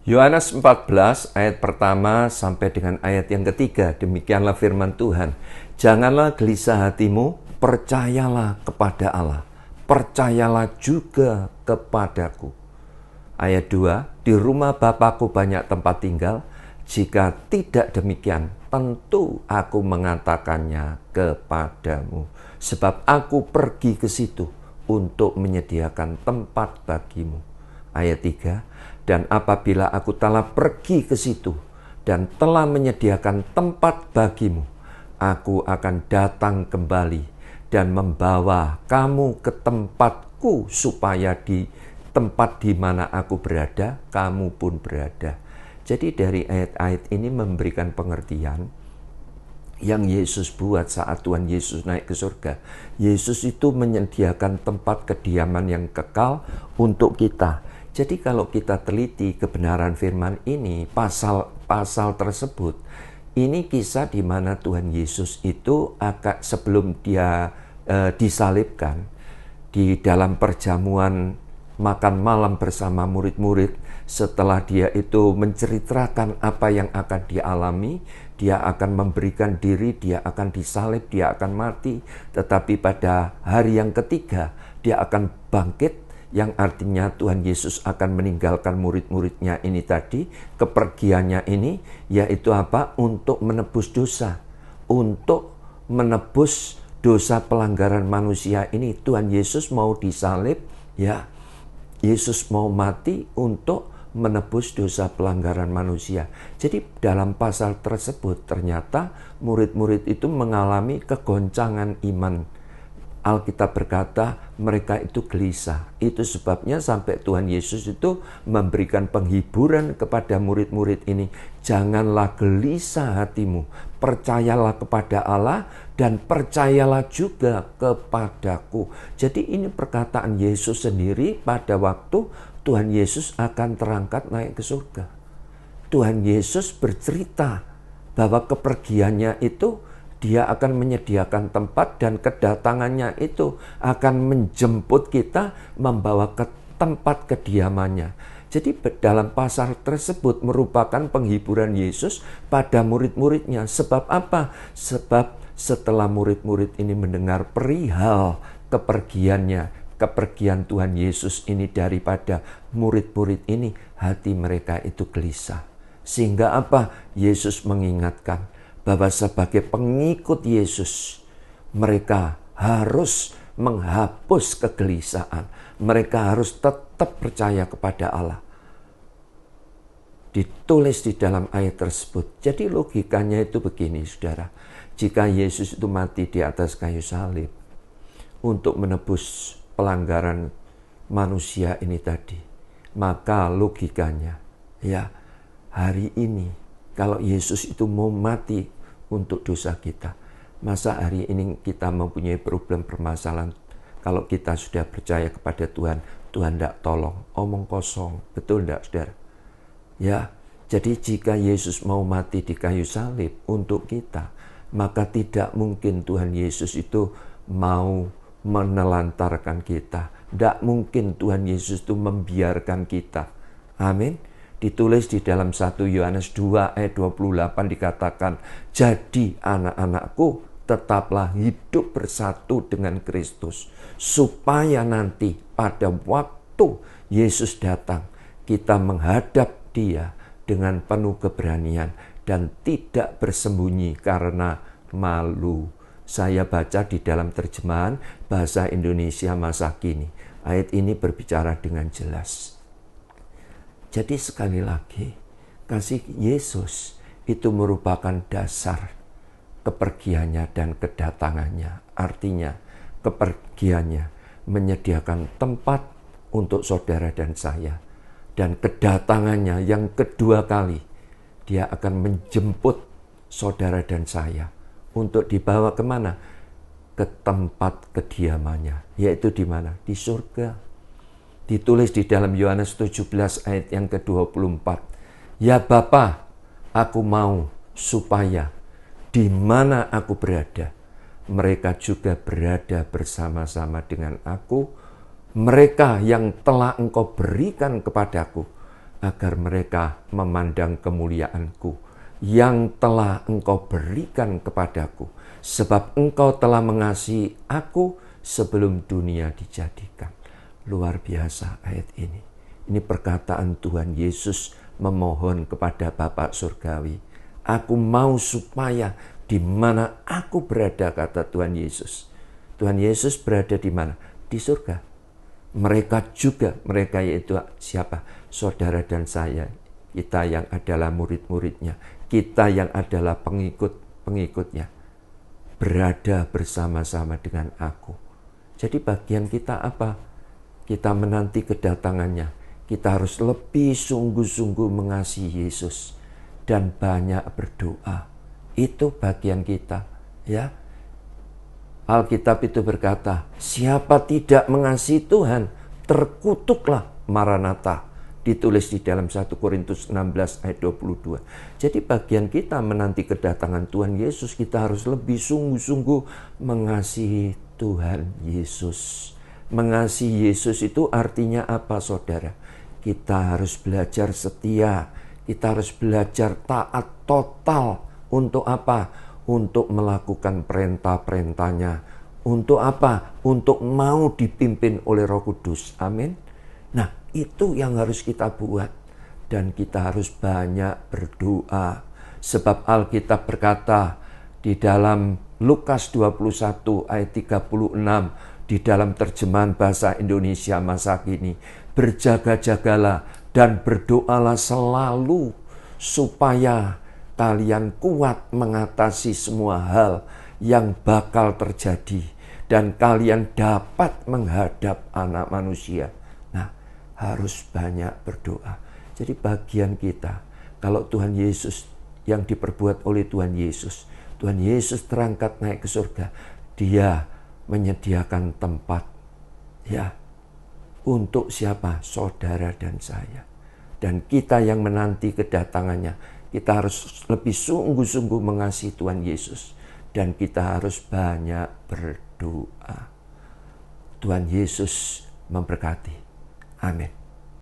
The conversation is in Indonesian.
Yohanes 14 ayat pertama sampai dengan ayat yang ketiga, demikianlah firman Tuhan. Janganlah gelisah hatimu, percayalah kepada Allah, percayalah juga kepadaku. Ayat 2, di rumah Bapakku banyak tempat tinggal, jika tidak demikian, tentu aku mengatakannya kepadamu. Sebab aku pergi ke situ untuk menyediakan tempat bagimu. Ayat 3, dan apabila aku telah pergi ke situ dan telah menyediakan tempat bagimu, aku akan datang kembali dan membawa kamu ke tempatku, supaya di tempat di mana aku berada, kamu pun berada. Jadi dari ayat-ayat ini memberikan pengertian yang Yesus buat saat Tuhan Yesus naik ke surga. Yesus itu menyediakan tempat kediaman yang kekal untuk kita. Jadi kalau kita teliti kebenaran firman ini, pasal-pasal tersebut, ini kisah di mana Tuhan Yesus itu sebelum dia disalibkan, di dalam perjamuan makan malam bersama murid-murid, setelah dia itu menceritakan apa yang akan dialami, dia akan memberikan diri, dia akan disalib, dia akan mati, tetapi pada hari yang ketiga dia akan bangkit, yang artinya Tuhan Yesus akan meninggalkan murid-muridnya ini tadi, kepergiannya ini, yaitu apa? Untuk menebus dosa, untuk menebus dosa pelanggaran manusia ini. Tuhan Yesus mau disalib, ya, Yesus mau mati untuk menebus dosa pelanggaran manusia. Jadi dalam pasal tersebut ternyata murid-murid itu mengalami kegoncangan iman. Alkitab berkata mereka itu gelisah. Itu sebabnya sampai Tuhan Yesus itu memberikan penghiburan kepada murid-murid ini. Janganlah gelisah hatimu, percayalah kepada Allah dan percayalah juga kepadaku. Jadi ini perkataan Yesus sendiri pada waktu Tuhan Yesus akan terangkat naik ke surga. Tuhan Yesus bercerita bahwa kepergiannya itu dia akan menyediakan tempat, dan kedatangannya itu akan menjemput kita, membawa ke tempat kediamannya. Jadi dalam pasal tersebut merupakan penghiburan Yesus pada murid-muridnya. Sebab apa? Sebab setelah murid-murid ini mendengar perihal kepergian Tuhan Yesus ini daripada murid-murid ini, hati mereka itu gelisah. Sehingga apa? Yesus mengingatkan bahwa sebagai pengikut Yesus, mereka harus menghapus kegelisahan. Mereka harus tetap percaya kepada Allah. Ditulis di dalam ayat tersebut. Jadi logikanya itu begini, saudara. Jika Yesus itu mati di atas kayu salib untuk menebus pelanggaran manusia ini tadi, maka logikanya, ya, hari ini kalau Yesus itu mau mati untuk dosa kita, masa hari ini kita mempunyai problem permasalahan? Kalau kita sudah percaya kepada Tuhan, Tuhan tidak tolong, omong kosong. Betul tidak, saudara? Ya, jadi jika Yesus mau mati di kayu salib untuk kita, maka tidak mungkin Tuhan Yesus itu mau menelantarkan kita. Tidak mungkin Tuhan Yesus itu membiarkan kita. Amin. Ditulis di dalam 1 Yohanes 2 ayat 28 dikatakan, jadi anak-anakku, tetaplah hidup bersatu dengan Kristus, supaya nanti pada waktu Yesus datang, kita menghadap Dia dengan penuh keberanian dan tidak bersembunyi karena malu. Saya baca di dalam terjemahan bahasa Indonesia masa kini. Ayat ini berbicara dengan jelas. Jadi sekali lagi, kasih Yesus itu merupakan dasar kepergiannya dan kedatangannya. Artinya kepergiannya menyediakan tempat untuk saudara dan saya. Dan kedatangannya yang kedua kali, dia akan menjemput saudara dan saya untuk dibawa kemana? Ke tempat kediamannya, yaitu di mana? Di surga. Ditulis di dalam Yohanes 17 ayat yang ke-24. Ya Bapa, aku mau supaya di mana aku berada, mereka juga berada bersama-sama dengan aku. Mereka yang telah Engkau berikan kepadaku, agar mereka memandang kemuliaan-Ku yang telah Engkau berikan kepadaku, sebab Engkau telah mengasihi aku sebelum dunia dijadikan. Luar biasa ayat ini. Ini perkataan Tuhan Yesus memohon kepada Bapa Surgawi. Aku mau supaya di mana aku berada, kata Tuhan Yesus. Tuhan Yesus berada di mana? Di surga. Mereka juga, mereka yaitu siapa? Saudara dan saya. Kita yang adalah murid-muridnya. Kita yang adalah pengikut-pengikutnya. Berada bersama-sama dengan aku. Jadi bagian kita apa? Kita menanti kedatangannya. Kita harus lebih sungguh-sungguh mengasihi Yesus dan banyak berdoa. Itu bagian kita, ya. Alkitab itu berkata, siapa tidak mengasihi Tuhan, terkutuklah. Maranatha. Ditulis di dalam 1 Korintus 16 ayat 22. Jadi bagian kita menanti kedatangan Tuhan Yesus, kita harus lebih sungguh-sungguh mengasihi Tuhan Yesus. Mengasihi Yesus itu artinya apa, saudara? Kita harus belajar setia. Kita harus belajar taat total. Untuk apa? Untuk melakukan perintah-perintahnya. Untuk apa? Untuk mau dipimpin oleh Roh Kudus. Amin. Nah, itu yang harus kita buat. Dan kita harus banyak berdoa. Sebab Alkitab berkata di dalam Lukas 21 ayat 36, di dalam terjemahan bahasa Indonesia masa kini, berjaga-jagalah dan berdoalah selalu supaya kalian kuat mengatasi semua hal yang bakal terjadi dan kalian dapat menghadap Anak Manusia. Nah, harus banyak berdoa. Jadi bagian kita, kalau Tuhan Yesus yang diperbuat oleh Tuhan Yesus terangkat naik ke surga, Dia menyediakan tempat, ya, untuk siapa? Saudara dan saya. Dan kita yang menanti kedatangannya, kita harus lebih sungguh-sungguh mengasihi Tuhan Yesus. Dan kita harus banyak berdoa. Tuhan Yesus memberkati. Amin.